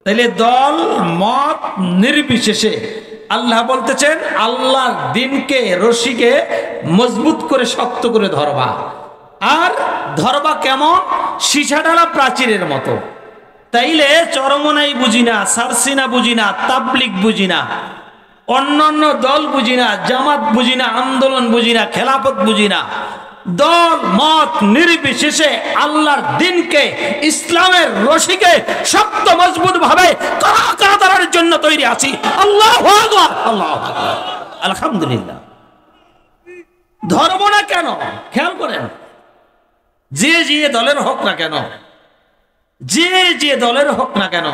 তাইলে দল মত নির্বিশেষে আল্লাহ বলতেছেন আল্লাহর দিনকে রশিকে মজবুত করে শক্ত করে ধরবা। আর ধরবা কেমন? সীসা ঢালা প্রাচীরের মতো। তাইলে চরমনাই বুঝি না, সারসিনা বুঝি না, তাবলিগ বুঝি না, অন্যান্য দল বুঝি না, জামাত বুঝি না, আন্দোলন বুঝি না, খেলাফত বুঝি না, দল মত নির্বিশেষে আল্লাহর দিনকে, ইসলামের রশিকে শক্ত মজবুত ভাবে করার জন্য তৈরি আছি। আল্লাহু আকবার, আল্লাহু আকবার, আলহামদুলিল্লাহ। ধরব না কেন? খেয়াল করেন, যে যে দলের হোক না কেন, যে যে দলের হোক না কেন,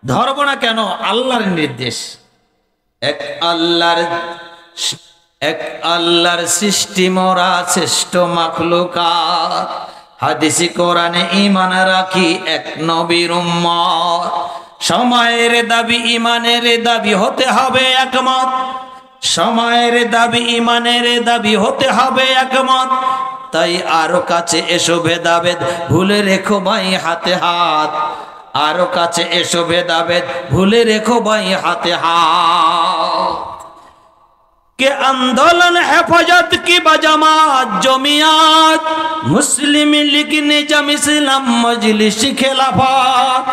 ধরব না কেন? আল্লাহর নির্দেশ। এক আল্লাহর সৃষ্টি মোরা শ্রেষ্ঠ মাখলুকাত, হাদিসি কোরআনে ঈমান রাখি এক নবীর উম্মত। সময়ের দাবি ইমানের দাবি হতে হবে একমত, সময়ের দাবি ইমানের দাবি হতে হবে একমত। তাই আরো কাছে এসো ভেদাভেদ ভুলে রেখো ভাই হাতে হাত, আরো কাছে এসো ভেদাভেদ ভুলে রেখো ভাই হাতে হাত। के आंदोलन हेफाजत की बजमात जमियात, मुस्लिम लीग निजाम इस्लाम मजलिस खिलाफत,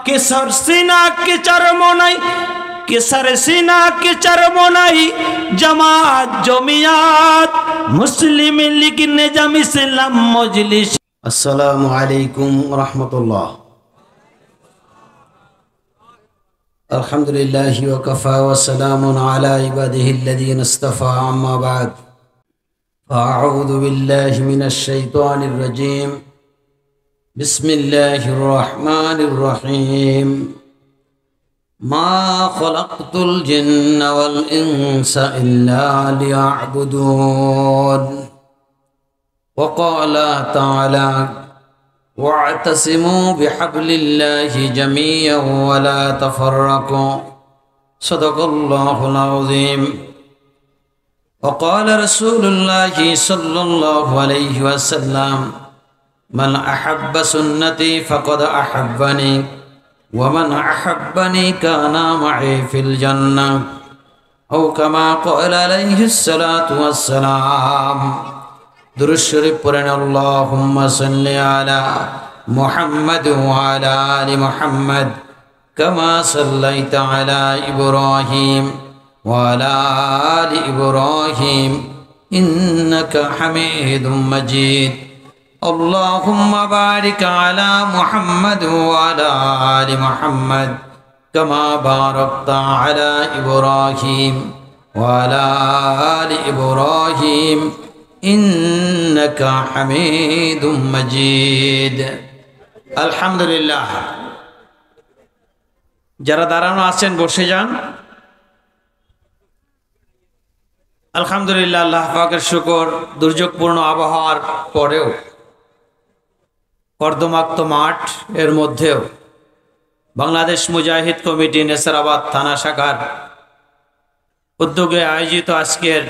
के सरसीना के चरमोनाई, के सरसीना के चरमोनाई जमात जमियात, मुस्लिम लीग निजाम इस्लाम मजलिस। अस्सलामु अलैकुम रहमतुल्लाह। अल्हम्दुलिल्लाह वकफ़ा वस्सलामुन अला इबादिहिल्लज़ीना इस्तफ़ा, अम्मा बाद, फ़अऊज़ु बिल्लाहि मिनश शैतानिर रजीम, बिस्मिल्लाहिर रहमानिर रहीम। मा ख़लक़तुल जिन्ना वल इंसा इल्ला लियअबुदून। वक़ाल तआला वाअतसिमू बिहब्लिल्लाहि जमीअन वला तफर्रकू, सदक़ल्लाहुल अज़ीम। वक़ाल रसूलुल्लाहि सल्लल्लाहु अलैहि वसल्लम, मन अहब्ब सुन्नती फ़क़द अहब्बनी वमन अहब्बनी काना मई फ़िल जन्नह, औ कमा क़ाल अलैहिस्सलातु वस्सलाम। दुरूद शरीफ पढ़ें। अल्लाहुम्मा सल्लि अला मुहम्मद व अला आलि मुहम्मद कमा सल्लैता अला इब्राहीम व अला आलि इब्राहीम इन्नका हमीदुम मजीद। अल्लाहुम्मा बारिक अला मुहम्मद व अला आलि मुहम्मद कमा बारकता अला इब्राहीम व अला आलि इब्राहीम इन्नका हमीदुम मजीद। अल्हम्दुलिल्लाह। যারা দাঁড়ানো আছেন বসে যান। আলহামদুলিল্লাহ, আল্লাহ পাকের শুকর, দুর্যোগপূর্ণ আবহাওয়ার পরেও, কর্দমাক্ত মাঠ এর মধ্যেও বাংলাদেশ মুজাহিদ কমিটি নেসারাবাদ থানা শাখার উদ্যোগে আয়োজিত আজকের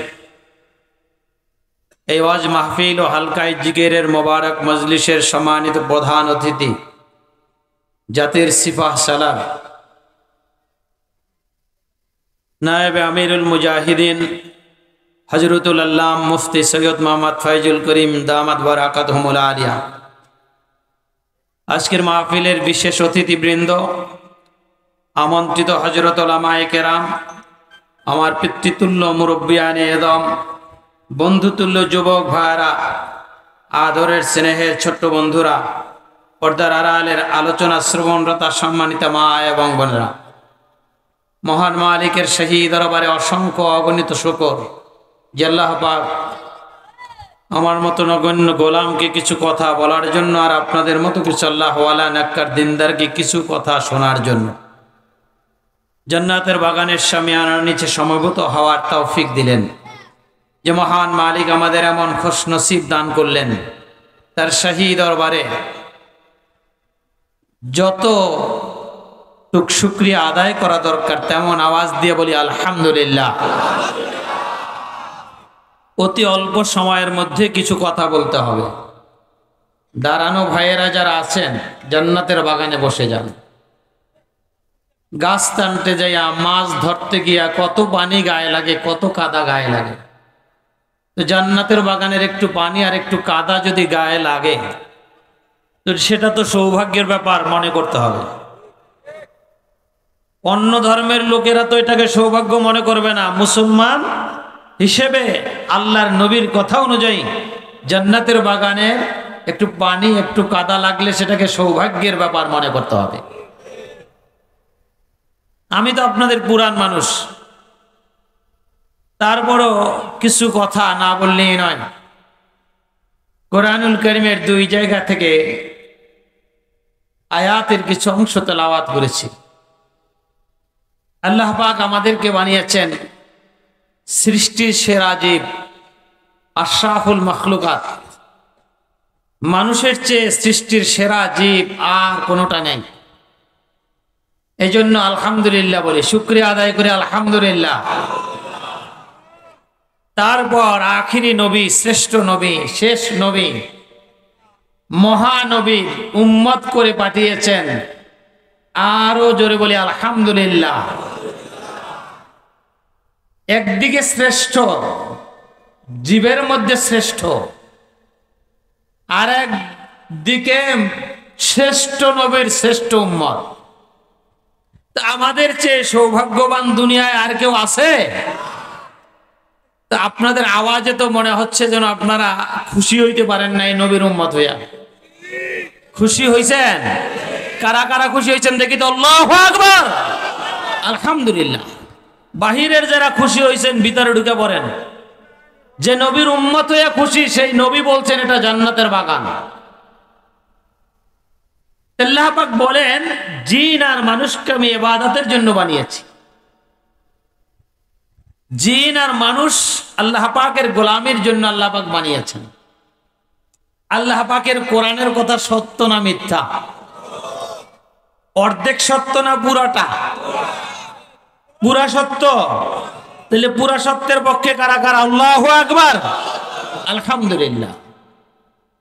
এই ওয়াজ মাহফিল ও হালকায়ে জিকিরের মোবারক মজলিসের সম্মানিত প্রধান অতিথি, জাতির সিপাহ সালার নায়েবে আমিরুল মুজাহিদিন হযরতুল আল্লাম মুফতি সৈয়দ মোহাম্মদ ফয়জুল করিম দামাত বারাকাতুহুল আলিয়া, আজকের মাহফিলের বিশেষ অতিথিবৃন্দ, আমন্ত্রিত হযরত উলামায়ে কেরাম, আমার পিতৃতুল্য মুরব্বিয়ানে এদম, বন্ধুতুল্য যুবক ভাইরা, আদরের স্নেহের ছোট্ট বন্ধুরা, পর্দার আড়ালের আলোচনা শ্রবণরতা সম্মানিত মা এবং বোনেরা, মহান মালিকের শাহী দরবারে অসংখ্য অগণিত শুকর যে আল্লাহ পাক আমার মতো নগণ্য গোলামকে কিছু কথা বলার জন্য আর আপনাদের মতো কিছু আল্লাহওয়ালা নেককার দিনদারকে কিছু কথা শোনার জন্য জান্নাতের বাগানের শামিয়ানার নিচে সমবেত হওয়ার তৌফিক দিলেন। যে মহান মালিক আমাদের এমন খুশনসিব দান করলেন, তার শাহী দরবারে যত শুকরিয়া আদায় করা দরকার তেমন আওয়াজ দিয়ে বলি আলহামদুলিল্লাহ। অতি অল্প সময়ের মধ্যে কিছু কথা বলতে হবে। দাঁড়ানো ভাইয়েরা যারা আছেন জান্নাতের বাগানে বসে যান। গাছ টানতে যাইয়া মাছ ধরতে গিয়া কত পানি গায়ে লাগে, কত কাদা গায়ে লাগে। তো জান্নাতের বাগানের একটু পানি আর একটু কাদা যদি গায়ে লাগে তো সেটা তো সৌভাগ্যের ব্যাপার মনে করতে হবে। অন্য ধর্মের লোকেরা তো এটাকে সৌভাগ্য মনে করবে না। মুসলমান হিসেবে আল্লাহর নবীর কথা অনুযায়ী জান্নাতের বাগানে একটু পানি একটু কাদা লাগলে সেটাকে সৌভাগ্যের ব্যাপার মনে করতে হবে। আমি তো আপনাদের পুরান মানুষ, তারপরও কিছু কথা না বললেই নয়। কোরআনুল কারীমের 2 জায়গা থেকে আয়াতের কিছু অংশ তেলাওয়াত করেছি। আল্লাহ পাক আমাদেরকে বানিয়েছেন সৃষ্টির সেরা জীব, আশরাফুল মাখলুকাত। মানুষের চেয়ে সৃষ্টির সেরা জীব আর কোনোটা নেই। এই জন্য আলহামদুলিল্লাহ বলি, শুকরিয়া আদায় করে আলহামদুলিল্লাহ। তারপর আখিরি নবী, শ্রেষ্ঠ নবী, শেষ নবী, মহানবী উম্মত করে পাঠিয়েছেন। আরো জোরে বলি আলহামদুলিল্লাহ। একদিকে শ্রেষ্ঠ, জীবের মধ্যে শ্রেষ্ঠ, আর একদিকে শ্রেষ্ঠ নবীর শ্রেষ্ঠ উম্মত। আমাদের চেয়ে সৌভাগ্যবান দুনিয়ায় আর কেউ আছে? তা আপনাদের আওয়াজে তো মনে হচ্ছে যেন আপনারা খুশি হইতে পারেন নাই নবীর উম্মত হইয়া। খুশি হইছেন? কারা কারা খুশি হয়েছেন দেখি তো, আল্লাহু আকবার, আলহামদুলিল্লাহ। বাহিরের যারা খুশি হয়েছেন ভিতরে ঢুকে পড়েন। যে নবীর উম্মত হইয়া খুশি, সেই নবী বলছেন এটা জান্নাতের বাগান। আল্লাহ পাক বলেন, জিন আর মানুষকে আমি ইবাদতের জন্য বানিয়েছি। জিন আর মানুষ আল্লাহ পাকের গোলামির জন্য আল্লাহ পাক বানিয়েছেন। আল্লাহ পাকের কোরআনের কথা সত্য না মিথ্যা? অর্ধেক সত্য না পুরাটা? পুরা সত্য। তাহলে পুরা সত্যের পক্ষে কারা কারা? আল্লাহু আকবার, আলহামদুলিল্লাহ।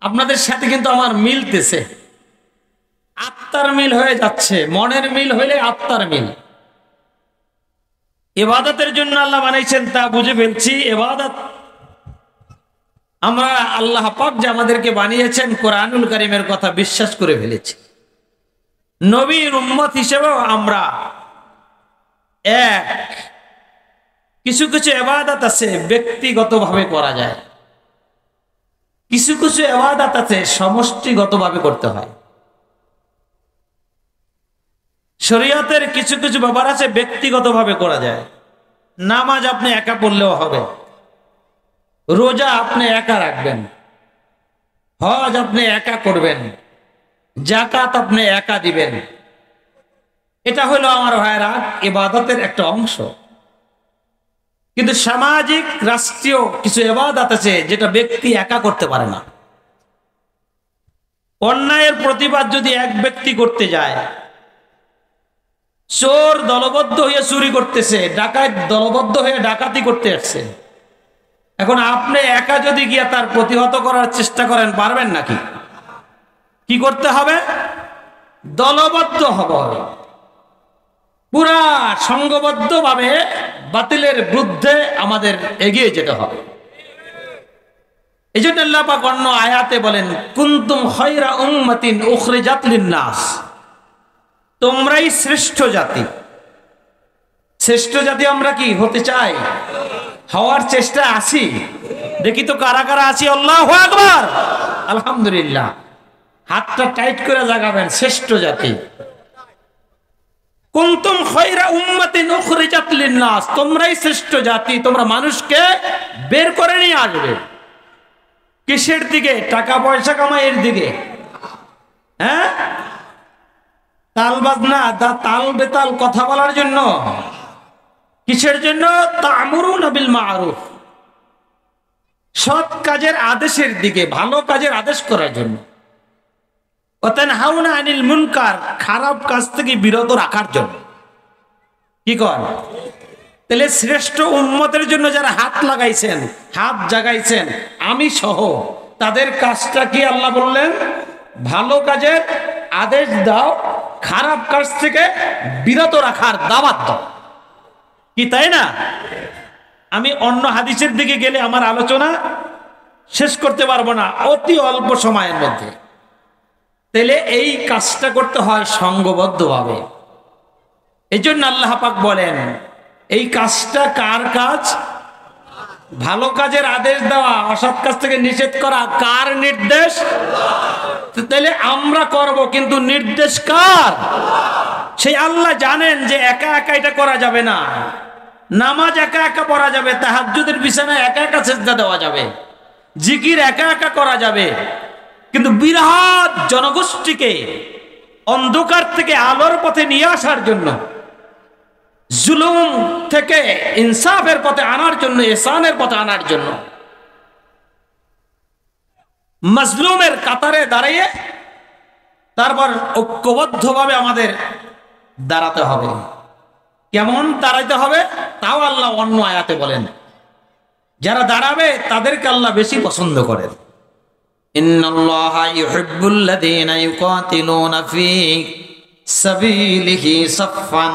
আপনাদের সাথে কিন্তু আমার মিলতেছে, আত্মার মিল হয়ে যাচ্ছে। মনের মিল হইলে আত্মার মিল। ইবাদতের জন্য আল্লাহ বানাইছেন তা বুঝে ফেলছি। ইবাদত আমরা আল্লাহ পাক যে আমাদেরকে বানিয়েছেন কোরআনুল কারীমের কথা বিশ্বাস করে ফেলেছি। নবীর উম্মত হিসেবেও আমরা এক। কিছু কিছু ইবাদত আছে ব্যক্তিগতভাবে করা যায়, কিছু কিছু ইবাদত আছে সমষ্টিগতভাবে করতে হয়। শরীয়তের কিছু কিছু ব্যাপার আছে ব্যক্তিগতভাবে করা যায়। নামাজ আপনি একা পড়লেও হবে, রোজা আপনি একা রাখবেন, হজ আপনি একা করবেন, যাকাত আপনি একা দিবেন। এটা হলো আমার ভাইরা ইবাদতের একটা অংশ। কিন্তু সামাজিক রাষ্ট্রীয় কিছু ইবাদত আছে যেটা ব্যক্তি একা করতে পারে না। অন্যায়ের প্রতিবাদ যদি এক ব্যক্তি করতে যায়, চোর দলবদ্ধ হয়ে চুরি করতেছে, ডাকাত দলবদ্ধ হয়ে ডাকাতি করতে আসছে, এখন আপনি একা যদি গিয়া তার প্রতিহত করার চেষ্টা করেন, পারবেন নাকি? কি করতে হবে? দলবদ্ধ হবে, পুরা সংঘবদ্ধ ভাবে বাতিলের বিরুদ্ধে আমাদের এগিয়ে যেতে হবে। এই জন্য আল্লাহ পাক অন্য আয়াতে বলেন, কুনতুম খায়রা উম্মাতিন উখরিজাত লিন-নাস, তোমরাই শ্রেষ্ঠ জাতি। শ্রেষ্ঠ জাতি আমরা কি হতে চাই? হওয়ার চেষ্টা আছি। দেখি তো কারা কারা আছি। আল্লাহু আকবার, আলহামদুলিল্লাহ। হাতটা টাইট করে জাগাবেন, শ্রেষ্ঠ জাতি। কুনতুম খায়রা উম্মাতিন উখরিজাত লিন-নাস, তোমরাই শ্রেষ্ঠ জাতি। তোমরা মানুষকে বের করে নিয়ে আসবে কিসের দিকে? টাকা পয়সা কামাইয়ের দিকে। হ্যাঁ, তাল বাজনা, তাল বেতাল কথা বলার জন্য? কিসের জন্য? তা'মুরুনা বিল মা'রুফ, সৎ কাজের আদেশের দিকে, ভালো কাজের আদেশ করার জন্য। ওয়া তানহাউনা আনিল মুনকার, খারাপ কাজ থেকে বিরত রাখার জন্য। কি কর? তাহলে শ্রেষ্ঠ উম্মতের জন্য যারা হাত লাগাইছেন, হাত জাগাইছেন, আমি সহ, তাদের কাজটা কি? আল্লাহ বললেন ভালো কাজের আদেশ দাও, খারাপ কাজ থেকে বিরত রাখার দাওয়াত দাও, কি তাই না? আমি অন্য হাদিসের দিকে গেলে আমার আলোচনা শেষ করতে পারবো না অতি অল্প সময়ের মধ্যে। তাহলে এই কাজটা করতে হয় সংঘবদ্ধভাবে। এই জন্য আল্লাহ পাক বলেন এই কাজটা কার কাজ? ভালো কাজের আদেশ দেওয়া, অসৎ কাজ থেকে নিষেধ করা কার নির্দেশ? তাহলে আমরা করব, কিন্তু নির্দেশ কার? সেই আল্লাহ জানেন যে একা একা এটা করা যাবে না। নামাজ একা একা পড়া যাবে, তাহাজ্জুদের বিছানায় একা একা সিজদা দেওয়া যাবে, জিকির একা একা করা যাবে, কিন্তু বিরাট জনগোষ্ঠীকে অন্ধকার থেকে আলোর পথে নিয়ে আসার জন্য, জুলুম থেকে ইনসাফের পথে আনার জন্য, ইহসানের পথে আনার জন্য মাজলুমের কাতারে দাঁড়িয়ে তারপর ঐক্যবদ্ধভাবে আমাদের দাঁড়াতে হবে। কেমন দাঁড়াইতে হবে তাও আল্লাহ অন্য আয়াতে বলেন। যারা দাঁড়াবে তাদেরকে আল্লাহ বেশি পছন্দ করেন। ইন্নাল্লাহা ইউহিব্বুল্লাযীনা ইউকাতিলুনা ফী সাবিলিহি সাফফান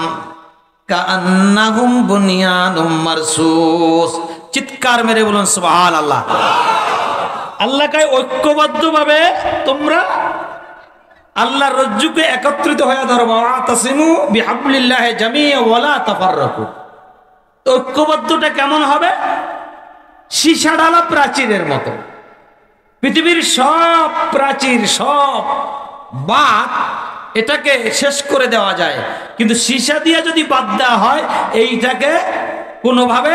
কাআন্নাহুম বুনিয়ানুম মারসুস। চিৎকার মেরে বলুন সুবহানাল্লাহ। আল্লাহ কয় ঐক্যবদ্ধভাবে তোমরা আল্লাহর রজ্জুকে একত্রিত হয়ে ধরো। ওয়াতাসিমু বিহাবলিল্লাহি জামিআ ওয়ালা তাফাররাকু। ঐক্যবদ্ধটা কেমন হবে? সীসা ঢালা প্রাচীরের মতো। পৃথিবীর সব প্রাচীর, সব বাঁধ এটাকে শেষ করে দেওয়া যায়, কিন্তু সীসা দিয়ে যদি বাদ দেওয়া হয় এইটাকে কোনোভাবে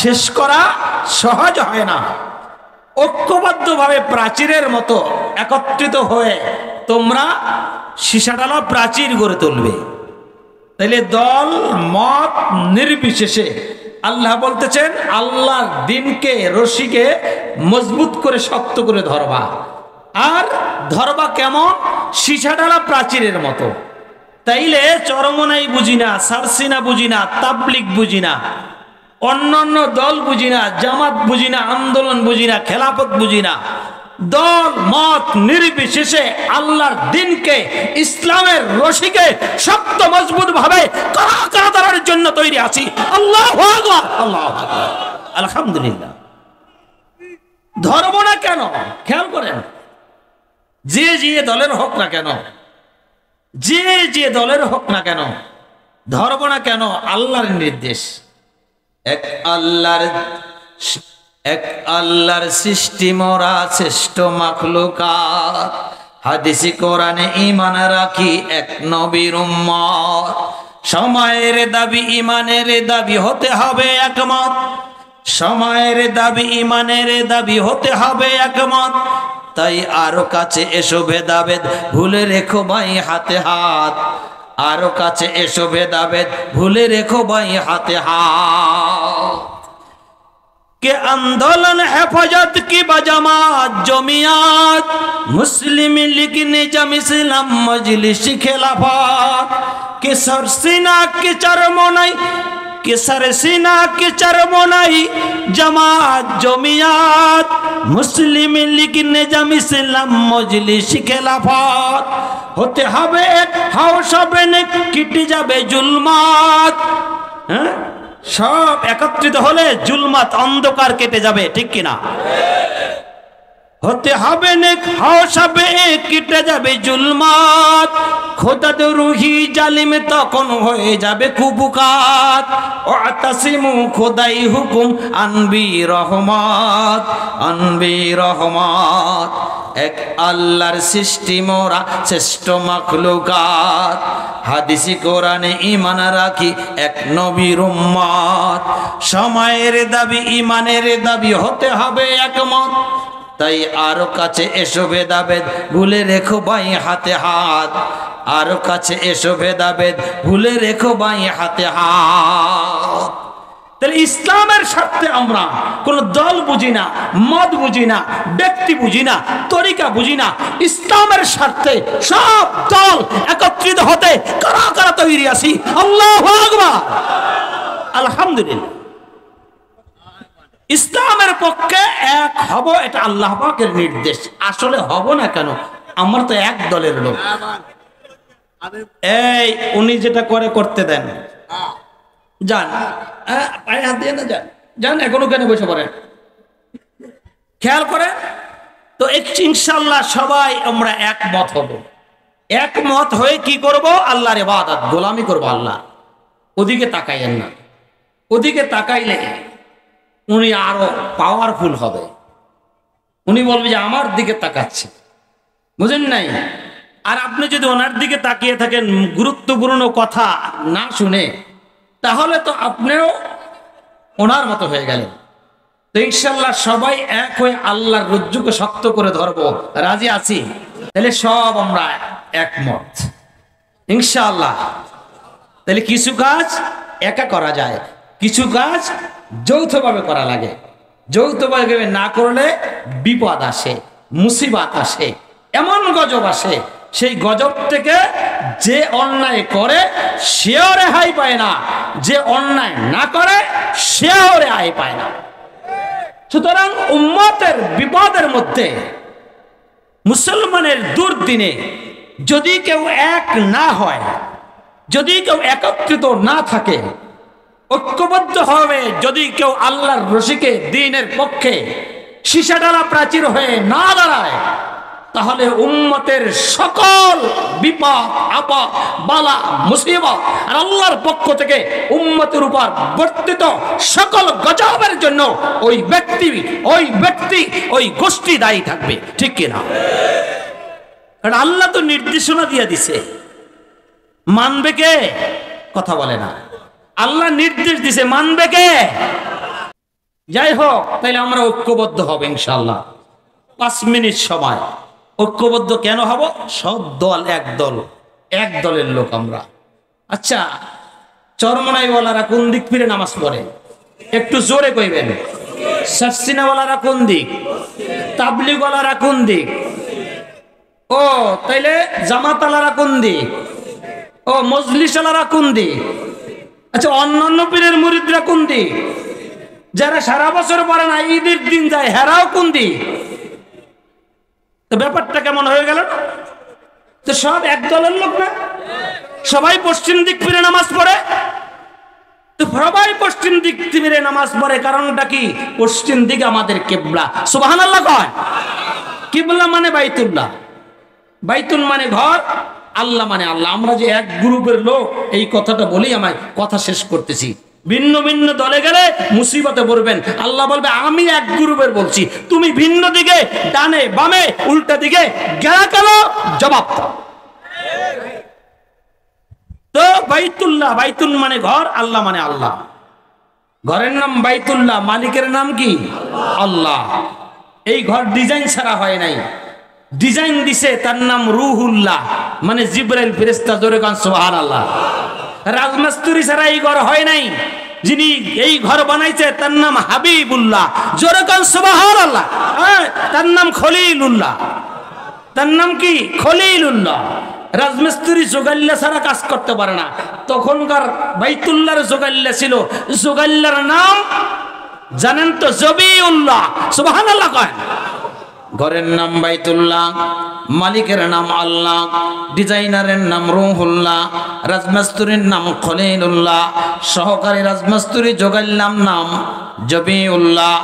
শেষ করা সহজ হয় না। ঐক্যবদ্ধভাবে প্রাচীরের মতো একত্রিত হয়ে তোমরা সীসাডালা প্রাচীর গড়ে তুলবে। তাইলে দল মত নির্বিশেষে আল্লাহ বলতেছেন আল্লাহর দিনকে, রশিকে মজবুত করে শক্ত করে ধরবা। আর ধরবা কেমন? সীসাডালা প্রাচীরের মতো। তাইলে চরমনাই বুঝি না, সারসিনা বুঝি না, তাবলিগ বুঝি না, অন্যান্য দল বুঝি না, জামাত বুঝি না, আন্দোলন বুঝি না, খেলাফত বুঝি না, দল মত নির্বিশেষে আল্লাহর দিনকে, ইসলামের রশিকে শক্ত মজবুত ভাবে করার জন্য তৈরি আছি। আল্লাহু আকবার, আল্লাহু আকবার, আলহামদুলিল্লাহ। ধরব না কেন? খেয়াল করেন, যে যে দলের হোক না কেন, যে যে দলের হোক না কেন, ধরব না কেন? আল্লাহর নির্দেশ। এক আল্লাহর সৃষ্টি মোরা শ্রেষ্ঠ মাখলুকাত, হাদিসে কোরআনে ঈমান রাখি এক নবীর উম্মত। সময়ের দাবি ঈমানের দাবি হতে হবে একমত, সময়ের দাবি ঈমানের দাবি হতে হবে একমত। তাই আরো কাছে এসো ভেদাভেদ ভুলে রেখো ভাই হাতে হাত, আরো কাছে এসো ভেদাভেদ ভুলে রেখো ভাই হাতে হাত। के आंदोलन हेफाजत की बजमात जमियात, मुस्लिम लीग निजाम इस्लाम मजलिस खिलाफत, के सरसीना के चरमोनाई, के सरसीना के चरमोनाई जमात जमियात, मुस्लिम लीग निजाम इस्लाम मजलिस खिलाफत। होते हबे एक हाउस হবে না কেটে যাবে জুলমাত। হ্যাঁ, সব একত্রিত হলে জুলমাত, অন্ধকার কেটে যাবে, ঠিক কিনা? হতে হবে নেক হাওস হবে কেটে যাবে জুলমাত, খোদাদরুহি জালিম তখন হয়ে যাবে কুবুকাত। ওয়াতাসিমু খোদাই হুকুম আনবি রহমত, আনবি রহমত। এক আল্লাহর সৃষ্টি মোরা শ্রেষ্ঠ মাখলুকাত, হাদিসে কোরআনে ঈমান রাখি এক নবীর উম্মত। সময়ের দাবি ঈমানের দাবি হতে হবে একমত, তাই আরো কাছে এসো ভেদাভেদ ভুলে রেখো ভাই হাতে হাত, আরো কাছে এসো ভেদাভেদ ভুলে রেখো ভাই হাতে হাত। তাহলে ইসলামের স্বার্থে আমরা কোন দল বুঝি না, মত বুঝি না, ব্যক্তি বুঝি না, তরিকা বুঝি না। ইসলামের স্বার্থে সব দল একত্রিত হতে কারা কারা তৈরি আছি। আল্লাহু আকবার, আলহামদুলিল্লাহ। ইসলামের পক্ষে এক হব, এটা আল্লাহ পাকের নির্দেশ। আসলে হব না কেন? আমরা তো এক দলের লোক। এই উনি যেটা করে করতে দেন, যান পায়ে হাত দিয়ে না, যান যান, এখন ওখানে বসে পড়েন, খেয়াল করে। তো ইনশাআল্লাহ সবাই আমরা একমত হব, একমত হয়ে কি করব? আল্লাহর ইবাদত গোলামি করব আল্লাহ। ওদিকে তাকাইয়েন না, ওদিকে তাকাইলে উনি আরো পাওয়ারফুল হবে, উনি বলবে যে আমার দিকে তাকাচ্ছে, বুঝেন নাই? আর আপনি যদি ওনার দিকে তাকিয়ে থাকেন গুরুত্বপূর্ণ কথা না শুনে, তাহলে তো আপনিও ওনার মতো হয়ে গেলেন। তো ইনশাআল্লাহ সবাই এক হয়ে আল্লাহর রজ্জুকে শক্ত করে ধরবো, রাজি আছি? তাহলে সব আমরা একমত ইনশাআল্লাহ। তাহলে কিছু কাজ একা করা যায়, কিছু কাজ যৌথভাবে করা লাগে। যৌথভাবে না করলে বিপদ আসে, মুসিবত আসে, এমন গজব আসে, সেই গজব থেকে যে অন্যায় করে সেও রেহাই পায় না, যে অন্যায় না করে সেও রেহাই পায় না। সুতরাং উম্মতের বিপদের মধ্যে, মুসলমানের দুর্দিনে যদি কেউ এক না হয়, যদি কেউ একত্রিত না থাকে, ঐক্যবদ্ধ হবে, যদি কেউ আল্লাহর রশিকে দ্বীনের পক্ষে সীসাডালা প্রাচীর হয়ে না দাঁড়ায়, তাহলে উম্মতের সকল বিপদ আপদ বালা মুসিবত আর আল্লাহর পক্ষ থেকে উম্মতের উপর বর্তিত সকল গজবের জন্য ওই ব্যক্তি ওই গোষ্ঠী দায়ী থাকবে, ঠিক কিনা? কারণ আল্লাহ তো নির্দেশনা দিয়ে দিছে, মানবে কে? কথা বলে না। আল্লাহ নির্দেশ দিছে, মানবে কে? যাই হোক, তাইলে আমরা ঐক্যবদ্ধ হব ইনশাআল্লাহ। 5 মিনিট সময়। ঐক্যবদ্ধ কেন হব? সব দল এক দলের লোক আমরা। আচ্ছা, চরমনাইওয়ালারা কোন দিক ফিরে নামাজ পড়ে? একটু জোরে কইবেন। সাসিনাওয়ালারা কোন দিক? তাবলিগওয়ালারা কোন দিক? ও তাইলে জামাতালারা কোন দিক? ও মজলিসালারা কোন দিক? আচ্ছা, অন্যান্য পীরের মুরিদরা কোন দিক? যারা সারা বছর পড়ে না, ঈদের দিন যায়, হেরাও কোন দিক? তো ব্যাপারটা কেমন হয়ে গেল? তো সব এক দলের লোক না? সবাই পশ্চিম দিক ফিরে নামাজ পড়ে। তো সবাই পশ্চিম দিক ফিরে নামাজ পড়ে, কারণটা কি? পশ্চিম দিক আমাদের কিবলা। সুবহানাল্লাহ কয়। কিবলা মানে বাইতুল্লাহ, বাইতুল মানে ঘর, আল্লাহ মানে আল্লাহ। আমরা যে এক গ্রুপের লোক, এই কথাটা বলেই আমায় কথা শেষ করতেছি। ভিন্ন ভিন্ন দলে গেলে মুসিবতে পড়বেন। আল্লাহ বলবে আমি এক গ্রুপের বলছি, তুমি ভিন্ন দিকে, ডানে বামে উল্টা দিকে গেলা কেন? জবাব দাও। তো বাইতুল্লাহ, বাইতুল মানে ঘর, আল্লাহ মানে আল্লাহ। ঘরের নাম বাইতুল্লাহ, মালিকের নাম কি? আল্লাহ। এই ঘর ডিজাইন ছাড়া হয় নাই, ডিজাইন দিছে, তার নাম রুহুল্লাহ, মানে জিবরাইল ফেরেশতা। জোরে কান সুবহানাল্লাহ। রাজমিস্ত্রি ছাড়া এই ঘর হয় নাই। যিনি এই ঘর বানাইছে তার নাম হাবিবুল্লাহ। জোরে কান সুবহানাল্লাহ। তার নাম খলিলুল্লাহ। তার নাম কি? খলিলুল্লাহ। রাজমিস্ত্রি জোগাল্লা ছাড়া কাজ করতে পারে না। তখনকার বাইতুল্লাহর জোগাল্লা ছিল, জোগাল্লার নাম জানেন তো? জবিউল্লাহ। সুবহানাল্লাহ কয়। ঘরের নাম বাইতুল্লাহ, মালিকের নাম আল্লাহ, ডিজাইনারের নাম রুহুল্লাহ, রাজমিস্ত্রির নাম খলিলুল্লাহ, সহকারী রাজমিস্ত্রি জোগাইলাম নাম জবিউল্লাহ।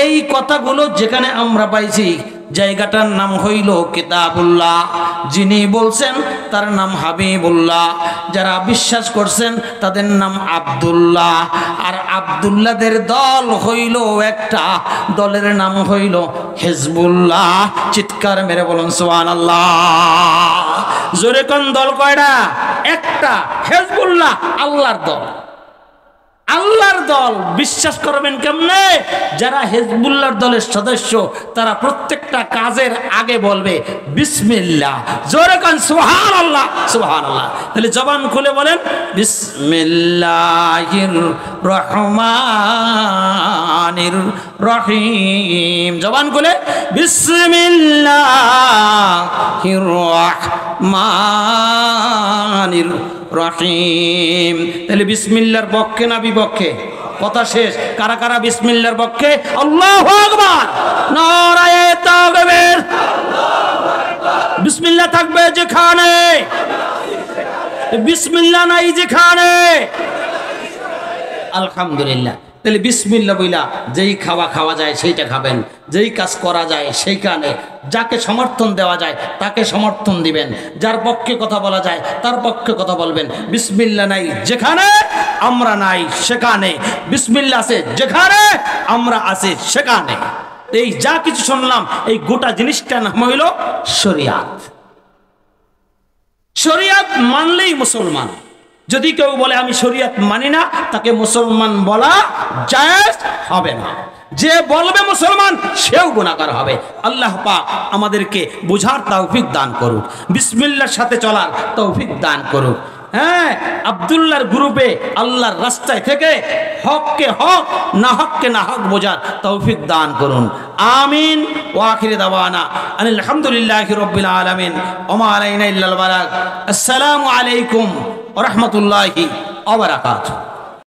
এই কথাগুলো যেখানে আমরা পাইছি, জায়গাটার নাম হইল কিতাবুল্লাহ। যিনি বলছেন তার নাম হাবিবুল্লাহ। যারা বিশ্বাস করছেন তাদের নাম আব্দুল্লাহ। আর আব্দুল্লাহদের দল হইল একটা, দলের নাম হইল হিজবুল্লাহ। চিৎকার মেরে বলুন সুবহানাল্লাহ। জোরে কোন দল কয়টা? একটা, হিজবুল্লাহ, আল্লাহর দল। আল্লাহর দল বিশ্বাস করবেন কেমনে? যারা হিজবুল্লাহর দলের সদস্য তারা প্রত্যেকটা কাজের আগে বলবে বিসমিল্লাহ। জোরে কান সুবহানাল্লাহ, সুবহানাল্লাহ। তাহলে জবান খুলে বলেন বিসমিল্লাহির রহমানির রহিম। জবান খুলে বিসমিল্লাহির রহমানির রহিম। তাহলে বিসমিল্লাহর পক্ষে না বিপক্ষে? কথা শেষ। কারা কারা বিসমিল্লাহর পক্ষে? আল্লাহু আকবার, নারায়ে তাকবীর। বিসমিল্লাহ থাকবে যেখানে, বিসমিল্লাহ নাই যেখানে, আলহামদুলিল্লাহ। তাহলে বিসমিল্লাহ বইলা যেই খাওয়া যায় সেইটা খাবেন, যেই কাজ করা যায় সেইখানে, যাকে সমর্থন দেওয়া যায় তাকে সমর্থন দিবেন, যার পক্ষে কথা বলা যায় তার পক্ষে কথা বলবেন। বিসমিল্লাহ নাই যেখানে আমরা নাই সেখানে, বিসমিল্লাহ আছে যেখানে আমরা আছি সেখানে। এই যা কিছু শুনলাম এই গোটা জিনিসটার নাম হইল শরিয়াত। শরিয়াত মানলেই মুসলমান। যদি কেউ বলে আমি শরিয়াত মানি না, তাকে মুসলমান বলা জায়েজ হবে না। যে বলবে মুসলমান সেও গুনাহগার হবে। আল্লাহ পাক আমাদেরকে বুঝার তৌফিক দান করুক, বিসমিল্লাহর সাথে চলার তৌফিক দান করুক। হ্যাঁ, আব্দুল্লাহর গ্রুপে আল্লাহর রাস্তায় থেকে হককে হক, না হককে না হক বোঝার তৌফিক দান করুন। আমিন। ওয়া আখির দাওয়ানা আনিল হামদুলিল্লাহি রাব্বিল আলামিন ওয়া মা আলাইনা ইল্লাল বালাগ। আসসালামু আলাইকুম ওয়া রাহমাতুল্লাহি ওয়া বারাকাতুহু।